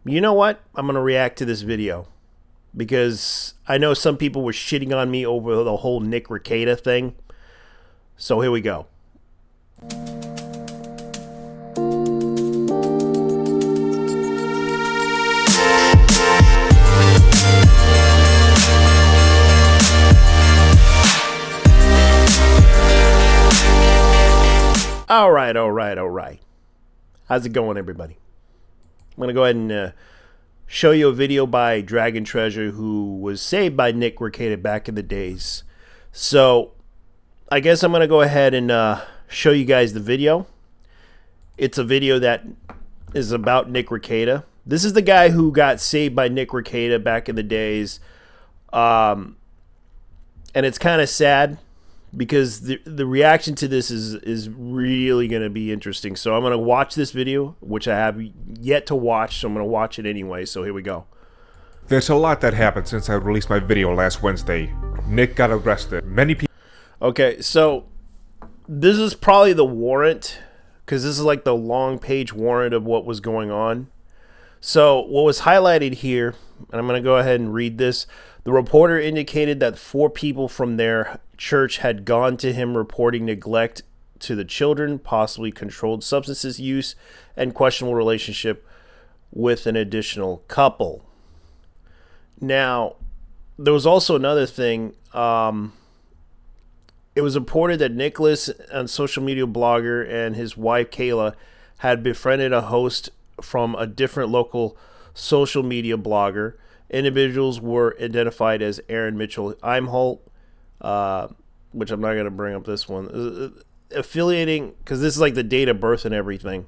You know what? I'm going to react to this video because I know some people were shitting on me over the whole Nick Rekieta thing. So here we go. All right. How's it going, everybody? I'm going to go ahead and show you a video by Dragon Treasure, who was saved by Nick Rekieta back in the days. So I guess I'm going to go ahead and show you guys the video. It's a video that is about Nick Rekieta. This is the guy who got saved by Nick Rekieta back in the days. And it's kind of sad because the reaction to this is really going to be interesting. So I'm going to watch this video, which I have yet to watch, so I'm going to watch it anyway. So here we go. There's a lot that happened since I released my video last Wednesday. Nick got arrested. Many people... Okay, so this is probably the warrant, because this is like the long page warrant of what was going on. So what was highlighted here, and I'm going to go ahead and read this. The reporter indicated that 4 people from their church had gone to him reporting neglect to the children, possibly controlled substances use, and questionable relationship with an additional couple. Now, there was also another thing. It was reported that Nicholas, a social media blogger, and his wife Kayla had befriended a host from a different local social media blogger. Individuals were identified as Aaron Mitchell Imholt, which I'm not going to bring up this one. Affiliating, because this is like the date of birth and everything.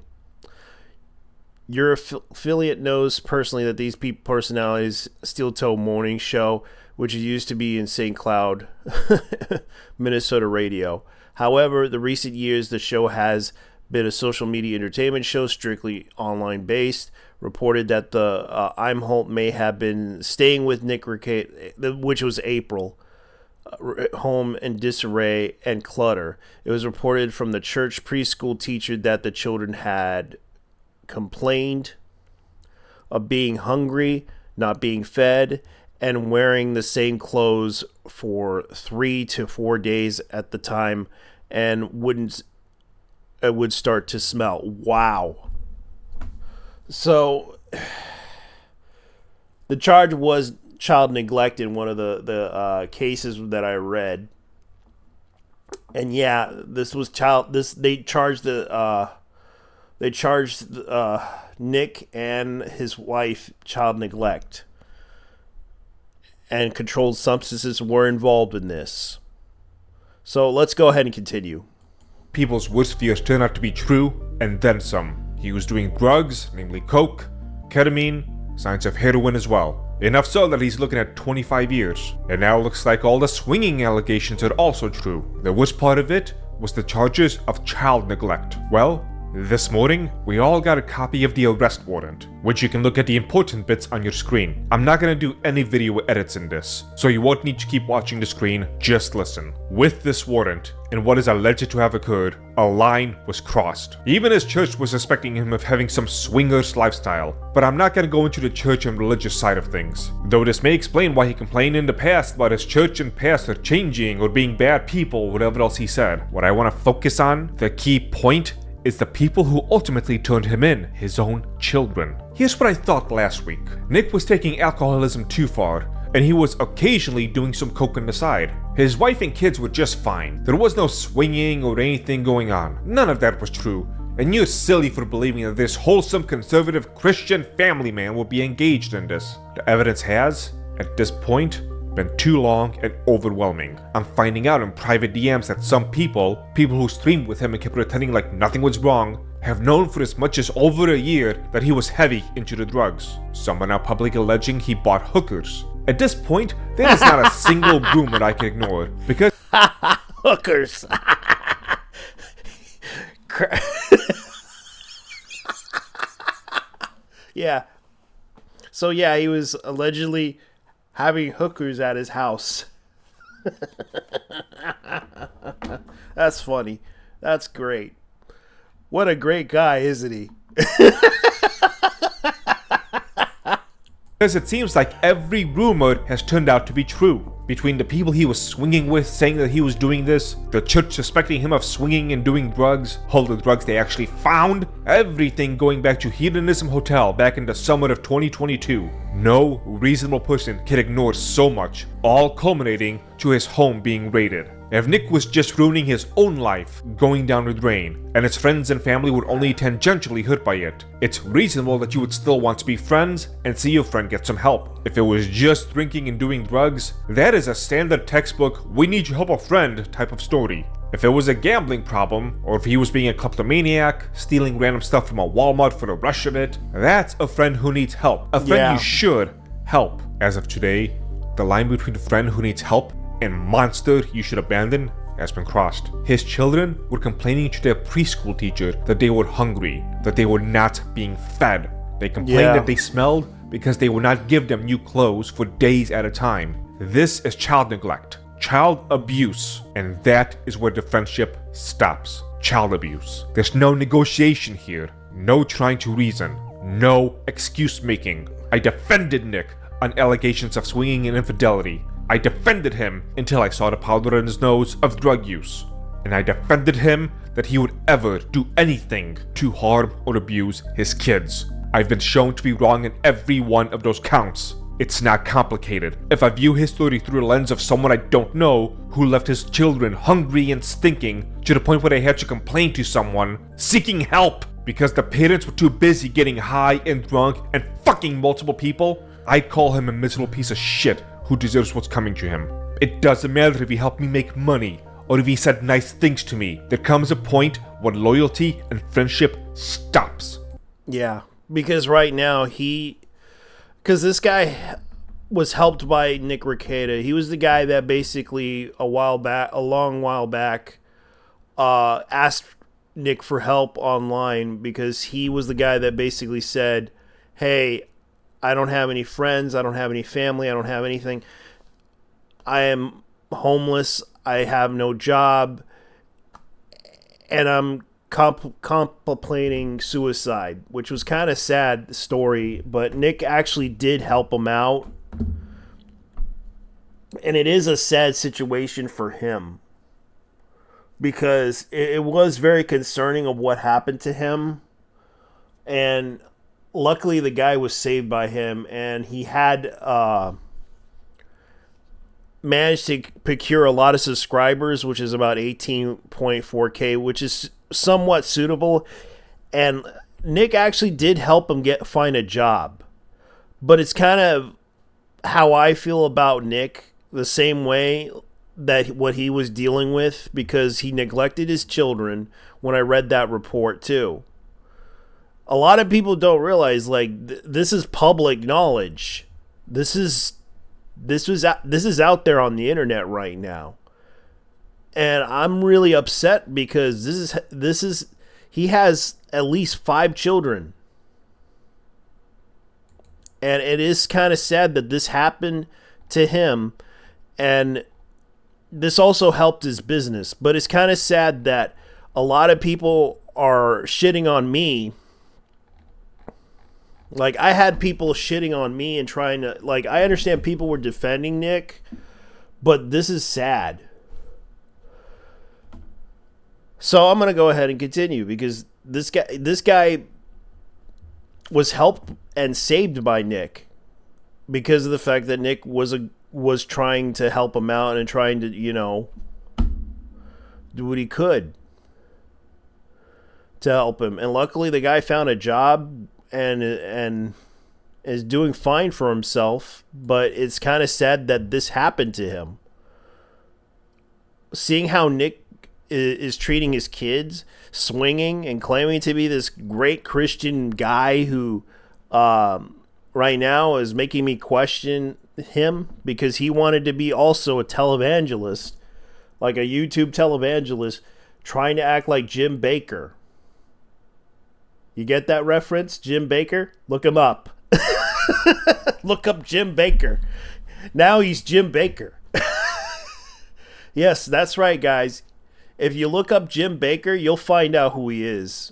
Your affiliate knows personally that these personalities Steel Toe Morning Show, which used to be in St. Cloud, Minnesota radio. However, the recent years, the show has been a social media entertainment show, strictly online based. Reported that the Imholt may have been staying with Nick Rekieta, which was April, home in disarray and clutter. It was reported from the church preschool teacher that the children had complained of being hungry, not being fed, and wearing the same clothes for 3 to 4 days at the time, and it would start to smell. Wow. So the charge was child neglect in one of the cases that I read, and yeah, this was they charged Nick and his wife child neglect, and controlled substances were involved in this. So let's go ahead and continue. People's worst fears turned out to be true, and then some. He was doing drugs, namely coke, ketamine, signs of heroin as well. Enough so that he's looking at 25 years. And now it looks like all the swinging allegations are also true. The worst part of it was the charges of child neglect. Well, this morning, we all got a copy of the arrest warrant, which you can look at the important bits on your screen. I'm not gonna do any video edits in this, so you won't need to keep watching the screen, just listen. With this warrant, and what is alleged to have occurred, a line was crossed. Even his church was suspecting him of having some swingers lifestyle, but I'm not gonna go into the church and religious side of things. Though this may explain why he complained in the past about his church and pastor changing or being bad people, whatever else he said. What I wanna focus on, the key point, is the people who ultimately turned him in, his own children. Here's what I thought last week. Nick was taking alcoholism too far, and he was occasionally doing some coke on the side. His wife and kids were just fine. There was no swinging or anything going on. None of that was true, and you're silly for believing that this wholesome conservative Christian family man will be engaged in this. The evidence has, at this point, been too long and overwhelming. I'm finding out in private DMs that some people who streamed with him and kept pretending like nothing was wrong, have known for as much as over a year that he was heavy into the drugs. Some are now publicly alleging he bought hookers. At this point, there is not a single rumor I can ignore, because hookers. Yeah. So yeah, he was allegedly having hookers at his house. That's funny. That's great. What a great guy, isn't he? Because it seems like every rumor has turned out to be true. Between the people he was swinging with saying that he was doing this, the church suspecting him of swinging and doing drugs, all the drugs they actually found, everything going back to Hedonism Hotel back in the summer of 2022. No reasonable person can ignore so much, all culminating to his home being raided. If Nick was just ruining his own life, going down the drain, and his friends and family were only tangentially hurt by it, it's reasonable that you would still want to be friends and see your friend get some help. If it was just drinking and doing drugs, that is a standard textbook "we need to help a friend" type of story. If it was a gambling problem, or if he was being a kleptomaniac, stealing random stuff from a Walmart for the rush of it, that's a friend who needs help. A friend you should help. As of today, the line between a friend who needs help and monster you should abandon has been crossed. His children were complaining to their preschool teacher that they were hungry, that they were not being fed. They complained that they smelled because they would not give them new clothes for days at a time. This is child neglect, child abuse, and that is where the friendship stops. Child abuse. There's no negotiation here, no trying to reason, no excuse making. I defended Nick on allegations of swinging and infidelity. I defended him until I saw the powder in his nose of drug use. And I defended him that he would ever do anything to harm or abuse his kids. I've been shown to be wrong in every one of those counts. It's not complicated. If I view his story through the lens of someone I don't know who left his children hungry and stinking to the point where they had to complain to someone, seeking help because the parents were too busy getting high and drunk and fucking multiple people, I'd call him a miserable piece of shit who deserves what's coming to him. It doesn't matter if he helped me make money or if he said nice things to me. There comes a point when loyalty and friendship stops. Yeah, because right now because this guy was helped by Nick Rekieta. He was the guy that basically a long while back, asked Nick for help online because he was the guy that basically said, "Hey, I don't have any friends. I don't have any family. I don't have anything. I am homeless. I have no job. And I'm contemplating suicide," which was kind of sad story. But Nick actually did help him out. And it is a sad situation for him. Because it was very concerning of what happened to him. And luckily, the guy was saved by him, and he had managed to procure a lot of subscribers, which is about 18.4K, which is somewhat suitable. And Nick actually did help him find a job. But it's kind of how I feel about Nick, the same way that what he was dealing with, because he neglected his children when I read that report too. A lot of people don't realize, like, this is public knowledge. This is out there on the internet right now. And I'm really upset because he has at least 5 children. And it is kind of sad that this happened to him, and this also helped his business. But it's kind of sad that a lot of people are shitting on me. Like, I had people shitting on me and trying to, like, I understand people were defending Nick, but this is sad. So I'm going to go ahead and continue, because this guy was helped and saved by Nick because of the fact that Nick was trying to help him out and trying to, do what he could to help him. And luckily the guy found a job and is doing fine for himself, but it's kind of sad that this happened to him. Seeing how Nick is treating his kids, swinging and claiming to be this great Christian guy who right now is making me question him, because he wanted to be also a televangelist, like a YouTube televangelist, trying to act like Jim Bakker. You get that reference? Jim Bakker? Look him up. Look up Jim Bakker. Now he's Jim Bakker. Yes, that's right, guys. If you look up Jim Bakker, you'll find out who he is.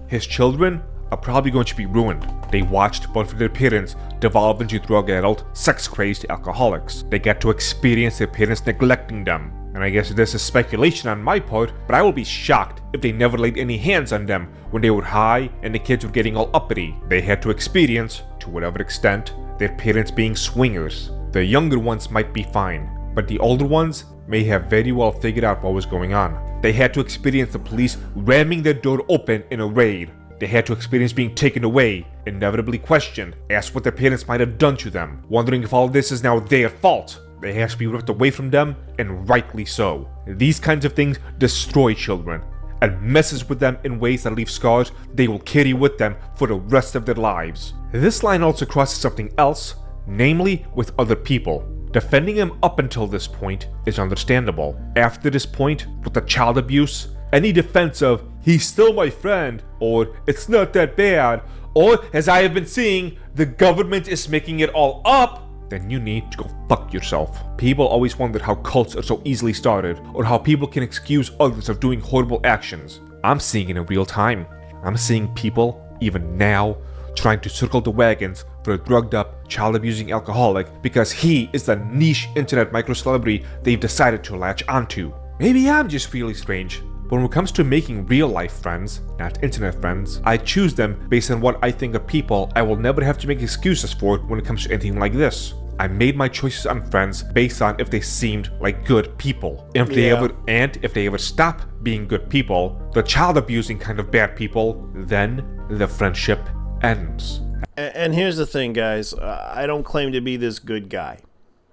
His children are probably going to be ruined. They watched both of their parents devolve into drug-addled, sex-crazed alcoholics. They got to experience their parents neglecting them. And I guess this is speculation on my part, but I will be shocked if they never laid any hands on them when they were high and the kids were getting all uppity. They had to experience, to whatever extent, their parents being swingers. The younger ones might be fine, but the older ones may have very well figured out what was going on. They had to experience the police ramming their door open in a raid. They had to experience being taken away, inevitably questioned, asked what their parents might have done to them, wondering if all this is now their fault. They have to be ripped away from them, and rightly so. These kinds of things destroy children, and messes with them in ways that leave scars they will carry with them for the rest of their lives. This line also crosses something else, namely with other people. Defending him up until this point is understandable. After this point, with the child abuse, any defense of, he's still my friend, or it's not that bad, or as I have been seeing, the government is making it all up, then you need to go fuck yourself. People always wondered how cults are so easily started, or how people can excuse others of doing horrible actions. I'm seeing it in real time. I'm seeing people, even now, trying to circle the wagons for a drugged up, child abusing alcoholic because he is the niche internet micro-celebrity they've decided to latch onto. Maybe I'm just really strange, but when it comes to making real life friends, not internet friends, I choose them based on what I think are people I will never have to make excuses for when it comes to anything like this. I made my choices on friends based on if they seemed like good people. If they ever stop being good people, the child abusing kind of bad people, then the friendship ends. And here's the thing, guys. I don't claim to be this good guy,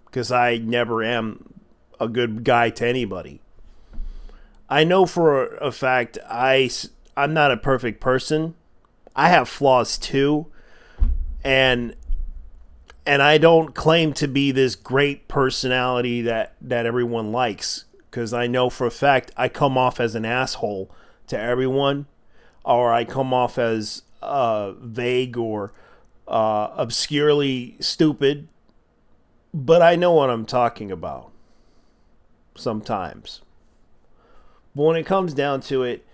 because I never am a good guy to anybody. I know for a fact I'm not a perfect person. I have flaws too. And I don't claim to be this great personality that everyone likes, because I know for a fact I come off as an asshole to everyone, or I come off as vague or obscurely stupid, but I know what I'm talking about sometimes. But when it comes down to it,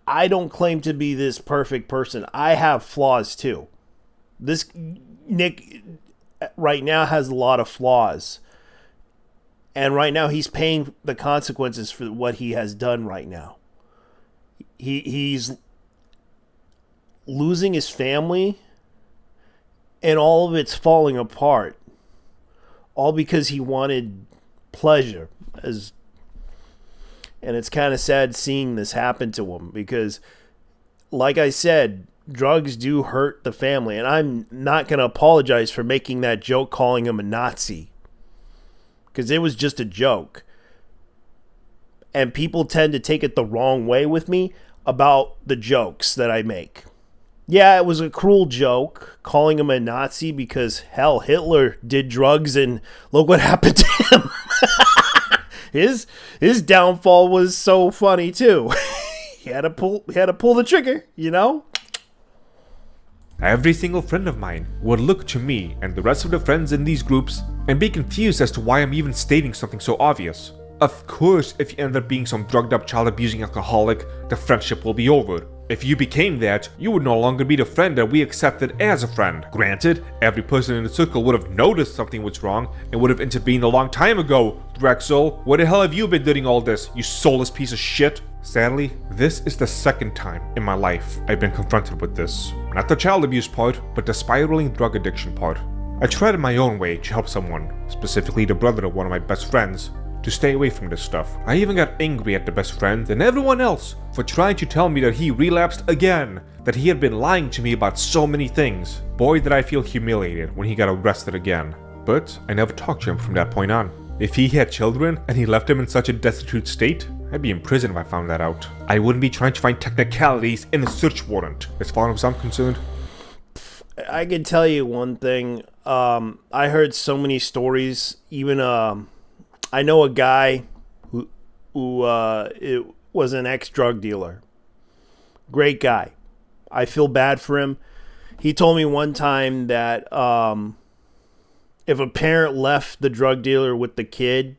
I don't claim to be this perfect person. I have flaws too. This Nick right now has a lot of flaws. And right now he's paying the consequences for what he has done right now. He's losing his family, and all of it's falling apart. All because he wanted pleasure. And it's kind of sad seeing this happen to him, because, like I said, drugs do hurt the family. And I'm not going to apologize for making that joke calling him a Nazi, because it was just a joke. And people tend to take it the wrong way with me about the jokes that I make. Yeah, it was a cruel joke calling him a Nazi because, hell, Hitler did drugs and look what happened to him. His downfall was so funny too. he had to pull the trigger, you know? Every single friend of mine would look to me and the rest of the friends in these groups and be confused as to why I'm even stating something so obvious. Of course, if you end up being some drugged up child abusing alcoholic, the friendship will be over. If you became that, you would no longer be the friend that we accepted as a friend. Granted, every person in the circle would have noticed something was wrong and would have intervened a long time ago. Drexel, where the hell have you been doing all this, you soulless piece of shit? Sadly, this is the second time in my life I've been confronted with this. Not the child abuse part, but the spiraling drug addiction part. I tried in my own way to help someone, specifically the brother of one of my best friends, to stay away from this stuff. I even got angry at the best friend and everyone else for trying to tell me that he relapsed again, that he had been lying to me about so many things. Boy, did I feel humiliated when he got arrested again. But I never talked to him from that point on. If he had children and he left them in such a destitute state, I'd be in prison if I found that out. I wouldn't be trying to find technicalities in a search warrant. As far as I'm concerned, I can tell you one thing. I heard so many stories. Even I know a guy who it was an ex-drug dealer. Great guy. I feel bad for him. He told me one time that if a parent left the drug dealer with the kid,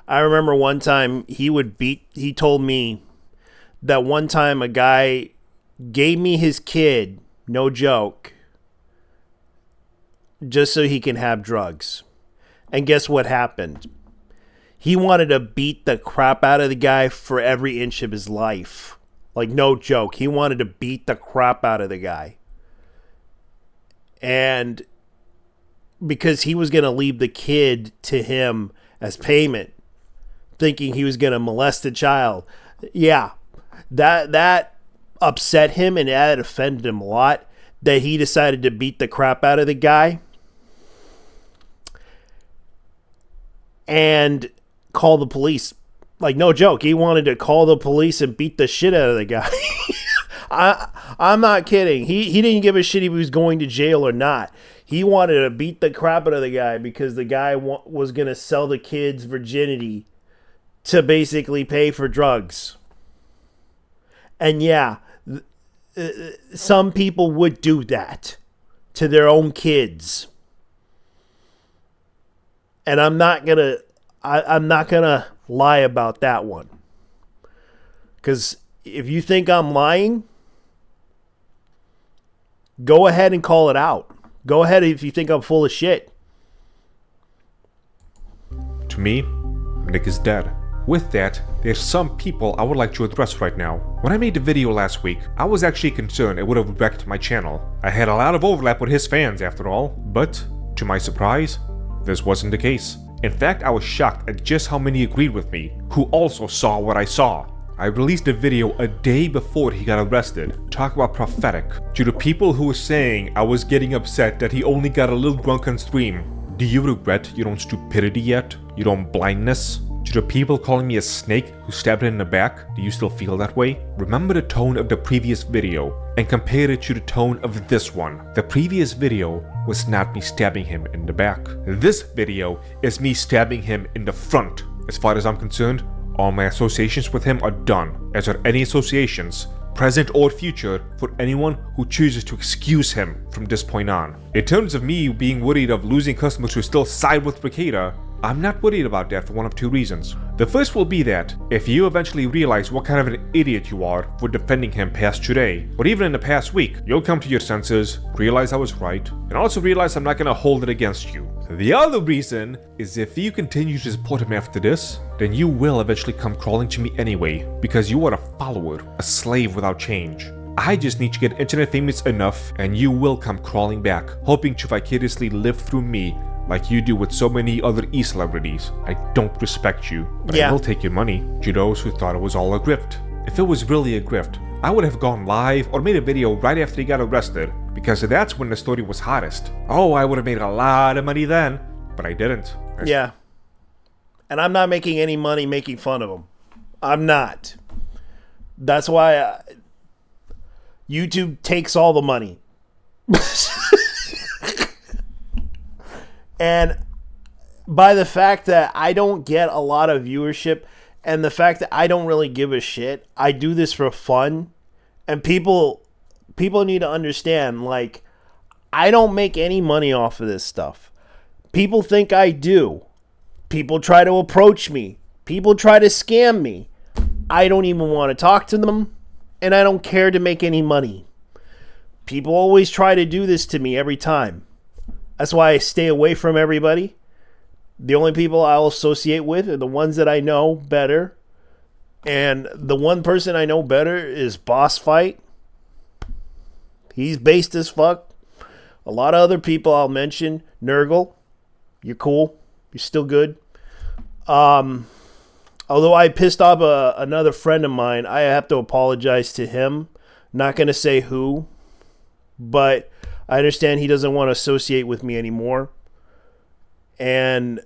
I remember one time he told me that one time a guy gave me his kid no joke, just so he can have drugs. And guess what happened? He wanted to beat the crap out of the guy for every inch of his life. Like, no joke. He wanted to beat the crap out of the guy. And because he was going to leave the kid to him as payment, thinking he was going to molest the child. Yeah, that upset him, and that offended him a lot, that he decided to beat the crap out of the guy and call the police. Like, no joke. He wanted to call the police and beat the shit out of the guy. I'm not kidding. He didn't give a shit if he was going to jail or not. He wanted to beat the crap out of the guy because the guy was going to sell the kid's virginity to basically pay for drugs. And yeah, some people would do that to their own kids. And I'm not going to lie about that one. Because if you think I'm lying, go ahead and call it out. Go ahead if you think I'm full of shit. To me, Nick is dead. With that, there's some people I would like to address right now. When I made the video last week, I was actually concerned it would have wrecked my channel. I had a lot of overlap with his fans after all, but to my surprise, this wasn't the case. In fact, I was shocked at just how many agreed with me, who also saw what I saw. I released a video a day before he got arrested. Talk about prophetic. To the people who were saying I was getting upset that he only got a little drunk on stream, do you regret your own stupidity yet? Your own blindness? To the people calling me a snake who stabbed him in the back, do you still feel that way? Remember the tone of the previous video and compare it to the tone of this one. The previous video was not me stabbing him in the back. This video is me stabbing him in the front. As far as I'm concerned, all my associations with him are done, as are any associations, present or future, for anyone who chooses to excuse him from this point on. In terms of me being worried of losing customers who still side with Rekieta, I'm not worried about that for one of two reasons. The first will be that, if you eventually realize what kind of an idiot you are for defending him past today, or even in the past week, you'll come to your senses, realize I was right, and also realize I'm not gonna hold it against you. The other reason is if you continue to support him after this, then you will eventually come crawling to me anyway, because you are a follower, a slave without change. I just need to get internet famous enough, and you will come crawling back, hoping to vicariously live through me like you do with so many other e-celebrities. I don't respect you, but I will take your money. To those who thought it was all a grift. If it was really a grift, I would have gone live or made a video right after he got arrested, because that's when the story was hottest. Oh, I would have made a lot of money then, but I didn't. Yeah. And I'm not making any money making fun of him. I'm not. That's why YouTube takes all the money. And by the fact that I don't get a lot of viewership and the fact that I don't really give a shit, I do this for fun. And people need to understand, like, I don't make any money off of this stuff. People think I do. People try to approach me. People try to scam me. I don't even want to talk to them, and I don't care to make any money. People always try to do this to me every time. That's why I stay away from everybody. The only people I'll associate with are the ones that I know better. And the one person I know better is Boss Fight. He's based as fuck. A lot of other people I'll mention. Nurgle. You're cool. You're still good. Although I pissed off another friend of mine, I have to apologize to him. Not going to say who. But I understand he doesn't want to associate with me anymore. And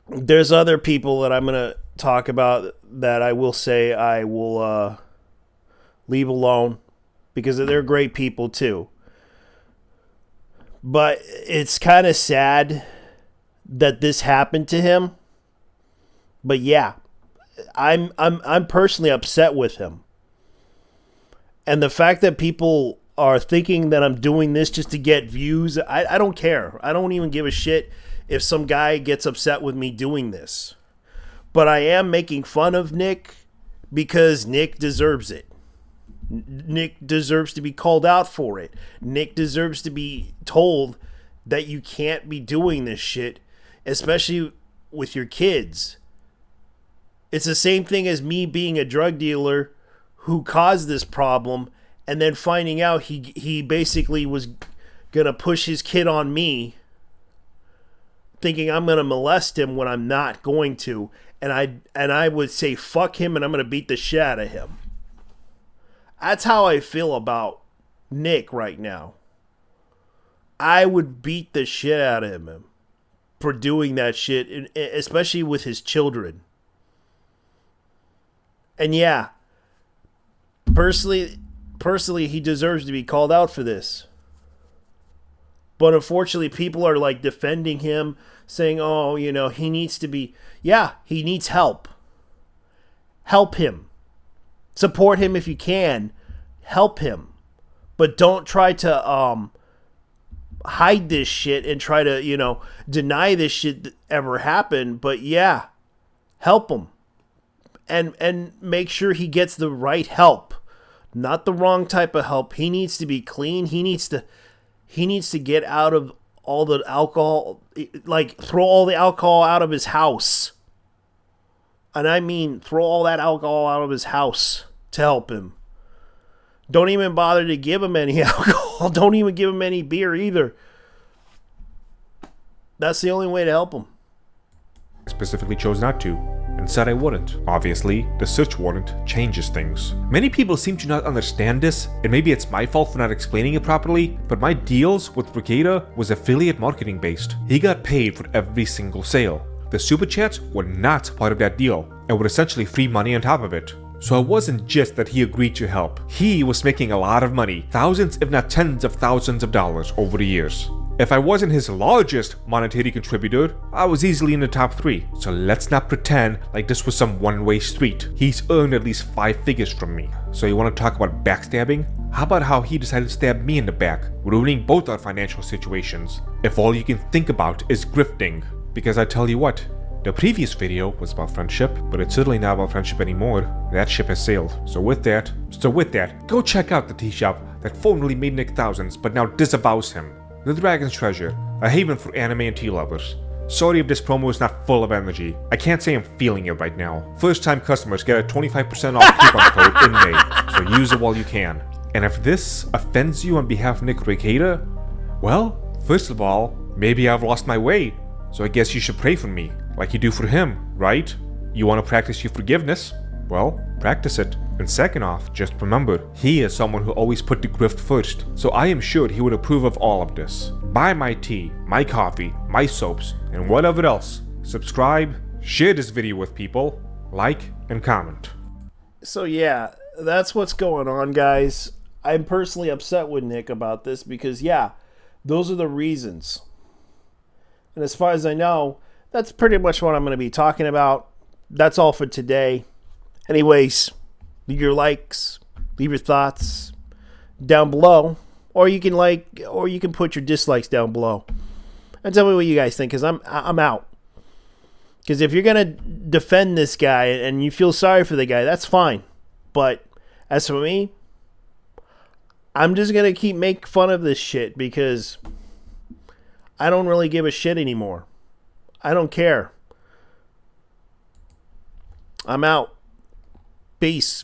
there's other people that I'm going to talk about that I will say I will leave alone, because they're great people too. But it's kind of sad that this happened to him. But yeah, I'm personally upset with him. And the fact that people are thinking that I'm doing this just to get views, I don't care. I don't even give a shit if some guy gets upset with me doing this. But I am making fun of Nick because Nick deserves it. Nick deserves to be called out for it. Nick deserves to be told that you can't be doing this shit, especially with your kids. It's the same thing as me being a drug dealer who caused this problem and then finding out he basically was going to push his kid on me, thinking I'm going to molest him when I'm not going to. And I would say fuck him and I'm going to beat the shit out of him. That's how I feel about Nick right now. I would beat the shit out of him for doing that shit, especially with his children. And yeah, personally, he deserves to be called out for this. But unfortunately, people are like defending him, saying, oh, you know, he needs to be... Yeah, he needs help. Help him. Support him if you can. Help him. But don't try to hide this shit and try to, you know, deny this shit that ever happened. But yeah, help him. And make sure he gets the right help. Not the wrong type of help. He needs to be clean. He needs to get out of all the alcohol, like throw all the alcohol out of his house. And I mean throw all that alcohol out of his house to help him. Don't even bother to give him any alcohol. Don't even give him any beer either. That's the only way to help him. I specifically chose not to, and said I wouldn't. Obviously, the search warrant changes things. Many people seem to not understand this, and maybe it's my fault for not explaining it properly, but my deals with Rekieta was affiliate marketing based. He got paid for every single sale. The super chats were not part of that deal, and were essentially free money on top of it. So it wasn't just that he agreed to help. He was making a lot of money, thousands if not tens of thousands of dollars over the years. If I wasn't his largest monetary contributor, I was easily in the top 3. So let's not pretend like this was some one-way street. He's earned at least 5 figures from me. So you want to talk about backstabbing? How about how he decided to stab me in the back, ruining both our financial situations? If all you can think about is grifting. Because I tell you what, the previous video was about friendship, but it's certainly not about friendship anymore. That ship has sailed. So with that, go check out the tea shop that formerly made Nick thousands, but now disavows him. The Dragon's Treasure, a haven for anime and tea lovers. Sorry if this promo is not full of energy. I can't say I'm feeling it right now. First time customers get a 25% off coupon code in May, so use it while you can. And if this offends you on behalf of Nick Rekieta, well, first of all, maybe I've lost my way, so I guess you should pray for me, like you do for him, right? You want to practice your forgiveness? Well, practice it. And second off, just remember, he is someone who always put the grift first, so I am sure he would approve of all of this. Buy my tea, my coffee, my soaps, and whatever else. Subscribe, share this video with people, like, and comment. So yeah, that's what's going on, guys. I'm personally upset with Nick about this because, yeah, those are the reasons. And as far as I know, that's pretty much what I'm going to be talking about. That's all for today. Anyways, leave your likes, leave your thoughts down below, or you can put your dislikes down below, and tell me what you guys think. Because I'm out. Because if you're gonna defend this guy and you feel sorry for the guy, that's fine. But as for me, I'm just gonna keep making fun of this shit because I don't really give a shit anymore. I don't care. I'm out. Peace.